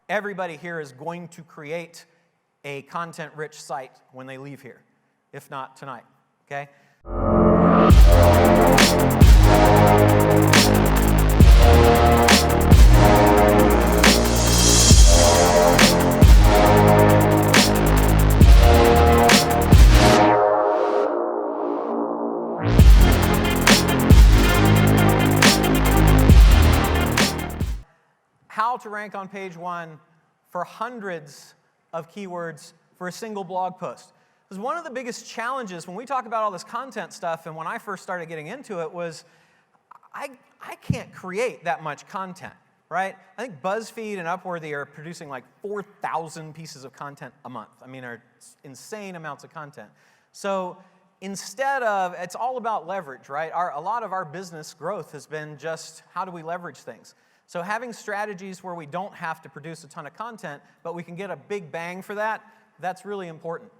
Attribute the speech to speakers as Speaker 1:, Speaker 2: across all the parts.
Speaker 1: everybody here is going to create a content-rich site when they leave here, if not tonight, okay? How to rank on page 1 for hundreds of keywords for a single blog post. Because one of the biggest challenges when we talk about all this content stuff, and when I first started getting into it, was I can't create that much content, right? I think BuzzFeed and Upworthy are producing like 4,000 pieces of content a month. I mean, are insane amounts of content. So instead of, it's all about leverage, right? A lot of our business growth has been just how do we leverage things. So having strategies where we don't have to produce a ton of content, but we can get a big bang for that, that's really important.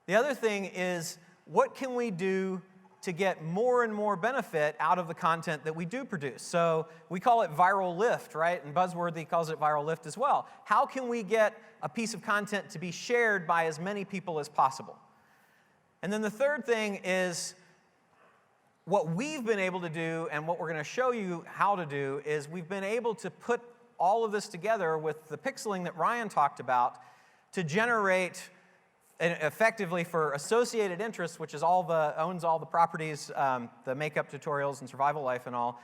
Speaker 1: The other thing is, what can we do to get more and more benefit out of the content that we do produce? So we call it viral lift, right? And Buzzworthy calls it viral lift as well. How can we get a piece of content to be shared by as many people as possible? And then the third thing is, what we've been able to do, and what we're going to show you how to do, is we've been able to put all of this together with the pixeling that Ryan talked about to generate effectively for associated interests, which is owns all the properties, the makeup tutorials and survival life and all,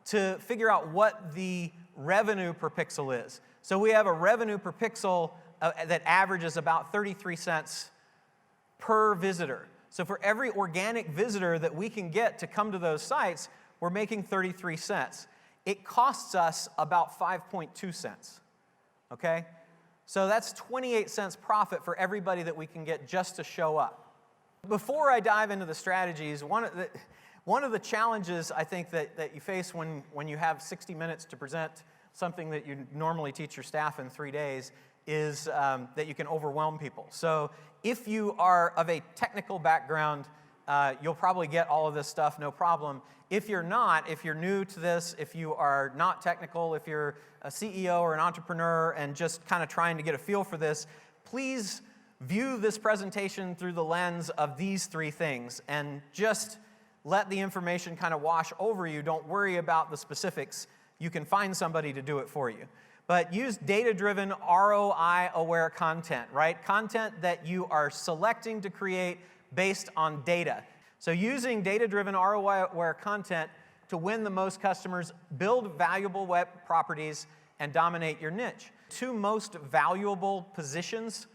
Speaker 1: to figure out what the revenue per pixel is. So we have a revenue per pixel that averages about 33 cents per visitor. So for every organic visitor that we can get to come to those sites, we're making 33 cents. It costs us about 5.2 cents, okay? So that's 28 cents profit for everybody that we can get just to show up. Before I dive into the strategies, one of the challenges I think that you face when you have 60 minutes to present something that you normally teach your staff in 3 days is that you can overwhelm people. So if you are of a technical background, you'll probably get all of this stuff, no problem. If you're not, if you're new to this, if you are not technical, if you're a CEO or an entrepreneur and just kind of trying to get a feel for this, please view this presentation through the lens of these 3 things and just let the information kind of wash over you. Don't worry about the specifics. You can find somebody to do it for you. But use data-driven, ROI-aware content, right? Content that you are selecting to create based on data. So using data-driven, ROI-aware content to win the most customers, build valuable web properties, and dominate your niche. 2 most valuable positions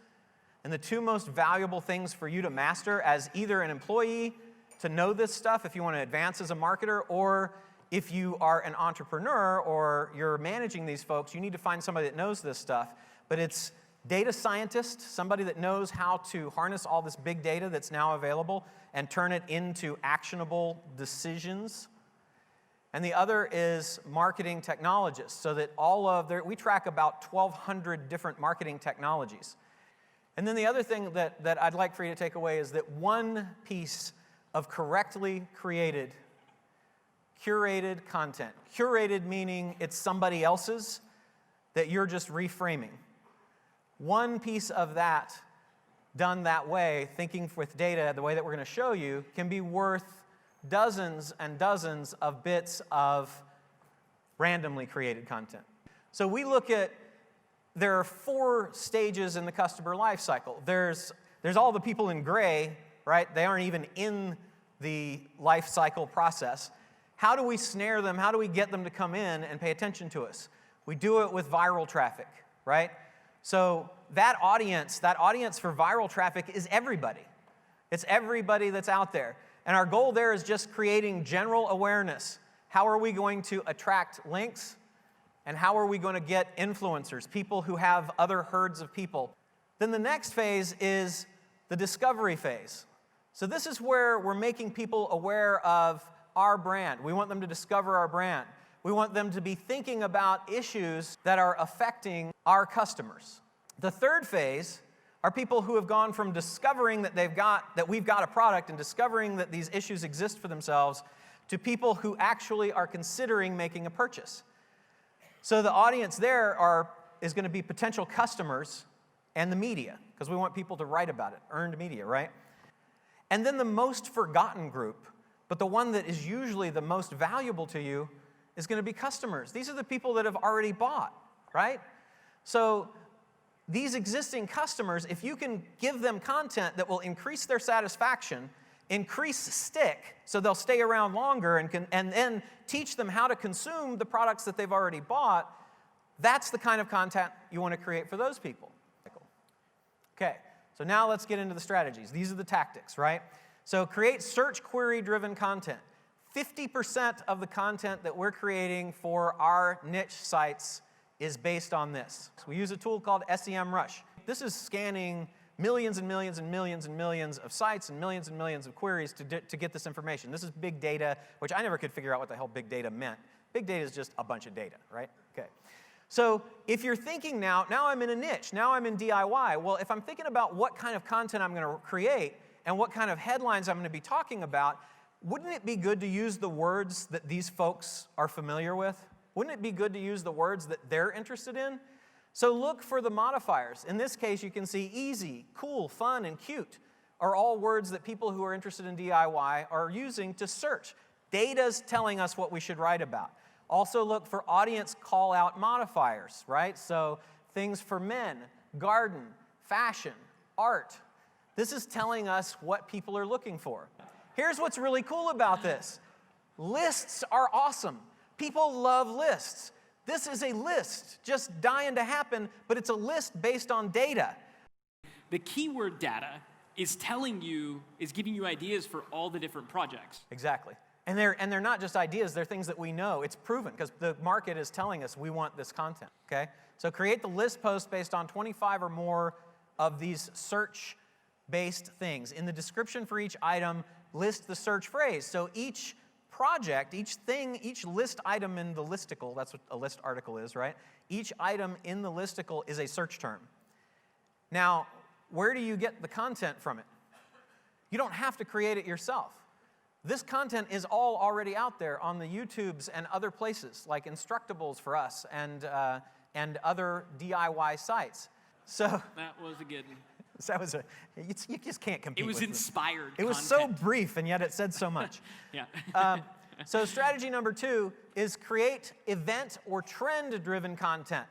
Speaker 1: and the 2 most valuable things for you to master as either an employee to know this stuff if you want to advance as a marketer, or if you are an entrepreneur or you're managing these folks, you need to find somebody that knows this stuff. But it's data scientist, somebody that knows how to harness all this big data that's now available and turn it into actionable decisions. And the other is marketing technologists, so that we track about 1,200 different marketing technologies. And then the other thing that I'd like for you to take away is that one piece of correctly created curated content. Curated meaning it's somebody else's that you're just reframing. One piece of that done that way, thinking with data, the way that we're going to show you, can be worth dozens and dozens of bits of randomly created content. So we look at, there are 4 stages in the customer life cycle. There's all the people in gray, right? They aren't even in the life cycle process. How do we snare them? How do we get them to come in and pay attention to us? We do it with viral traffic, right? So that audience for viral traffic is everybody. It's everybody that's out there. And our goal there is just creating general awareness. How are we going to attract links? And how are we going to get influencers, people who have other herds of people? Then the next phase is the discovery phase. So this is where we're making people aware of our brand. We want them to discover our brand. We want them to be thinking about issues that are affecting our customers. The third phase are people who have gone from discovering that we've got a product and discovering that these issues exist for themselves to people who actually are considering making a purchase. So the audience there is going to be potential customers and the media, because we want people to write about it, earned media, right? And then the most forgotten group, but the one that is usually the most valuable to you, is going to be customers. These are the people that have already bought, right? So these existing customers, if you can give them content that will increase their satisfaction, increase stick, so they'll stay around longer, and then teach them how to consume the products that they've already bought, that's the kind of content you want to create for those people. Okay, so now let's get into the strategies. These are the tactics, right? So create search query-driven content. 50% of the content that we're creating for our niche sites is based on this. So we use a tool called SEMrush. This is scanning millions and millions and millions and millions of sites and millions of queries to get this information. This is big data, which I never could figure out what the hell big data meant. Big data is just a bunch of data, right? Okay. So if you're thinking now I'm in a niche, now I'm in DIY. Well, if I'm thinking about what kind of content I'm going to create and what kind of headlines I'm going to be talking about, wouldn't it be good to use the words that these folks are familiar with? Wouldn't it be good to use the words that they're interested in? So look for the modifiers. In this case, you can see easy, cool, fun, and cute are all words that people who are interested in DIY are using to search. Data's telling us what we should write about. Also look for audience call-out modifiers, right? So things for men, garden, fashion, art. This is telling us what people are looking for. Here's what's really cool about this. Lists are awesome. People love lists. This is a list just dying to happen, but it's a list based on data.
Speaker 2: The keyword data is giving you ideas for all the different projects.
Speaker 1: Exactly. And they're not just ideas, they're things that we know. It's proven, because the market is telling us we want this content, okay? So create the list post based on 25 or more of these search-based things. In the description for each item, list the search phrase. So each project, each thing, each list item in the listicle, that's what a list article is, right? Each item in the listicle is a search term. Now, where do you get the content from it? You don't have to create it yourself. This content is all already out there on the YouTubes and other places, like Instructables for us and other DIY sites. So
Speaker 2: that was a good one.
Speaker 1: That was you just can't compete.
Speaker 2: It was
Speaker 1: with
Speaker 2: inspired.
Speaker 1: It was so brief, and yet it said so much.
Speaker 2: Yeah.
Speaker 1: So strategy number 2 is create event or trend-driven content.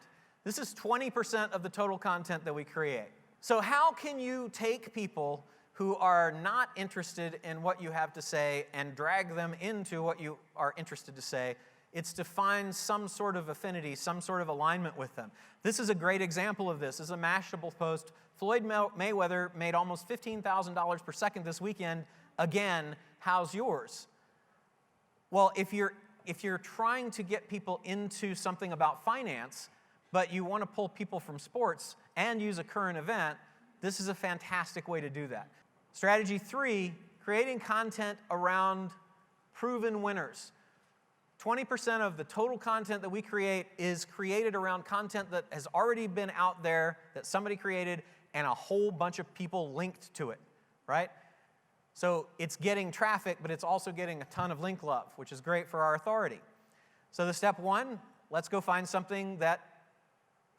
Speaker 1: This is 20% of the total content that we create. So how can you take people who are not interested in what you have to say and drag them into what you are interested to say? It's to find some sort of affinity, some sort of alignment with them. This is a great example of this. This is a Mashable post. Floyd Mayweather made almost $15,000 per second this weekend. Again, how's yours? Well, if you're trying to get people into something about finance, but you want to pull people from sports and use a current event, this is a fantastic way to do that. Strategy 3, creating content around proven winners. 20% of the total content that we create is created around content that has already been out there, that somebody created, and a whole bunch of people linked to it, right? So it's getting traffic, but it's also getting a ton of link love, which is great for our authority. So the step 1, let's go find something that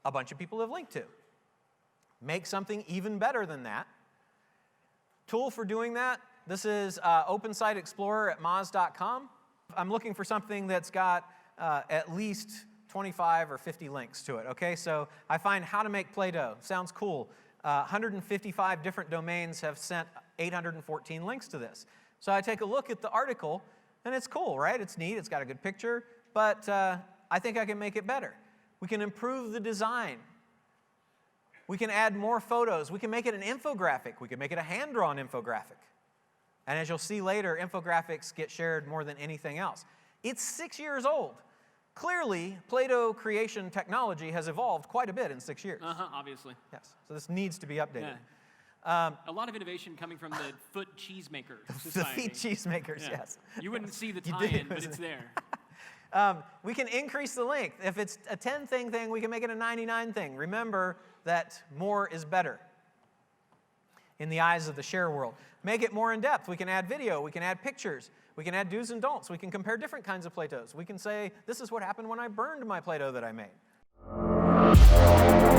Speaker 1: a bunch of people have linked to. Make something even better than that. Tool for doing that, this is Open Site Explorer at moz.com. I'm looking for something that's got at least 25 or 50 links to it, okay? So I find how to make Play-Doh. Sounds cool. 155 different domains have sent 814 links to this. So I take a look at the article, and it's cool, right? It's neat, it's got a good picture, but I think I can make it better. We can improve the design. We can add more photos. We can make it an infographic. We can make it a hand-drawn infographic. And as you'll see later, infographics get shared more than anything else. It's 6 years old. Clearly, Play-Doh creation technology has evolved quite a bit in 6 years.
Speaker 2: Obviously.
Speaker 1: Yes, so this needs to be updated.
Speaker 2: Yeah. A lot of innovation coming from the foot cheesemakers society.
Speaker 1: The feet cheesemakers,
Speaker 2: yeah.
Speaker 1: Yes.
Speaker 2: You wouldn't see the tie-in, but it's there.
Speaker 1: We can increase the length. If it's a 10-thing thing, we can make it a 99-thing. Remember that more is better in the eyes of the share world. Make it more in-depth. We can add video. We can add pictures. We can add do's and don'ts. We can compare different kinds of Play-Dohs. We can say, this is what happened when I burned my Play-Doh that I made. Bye.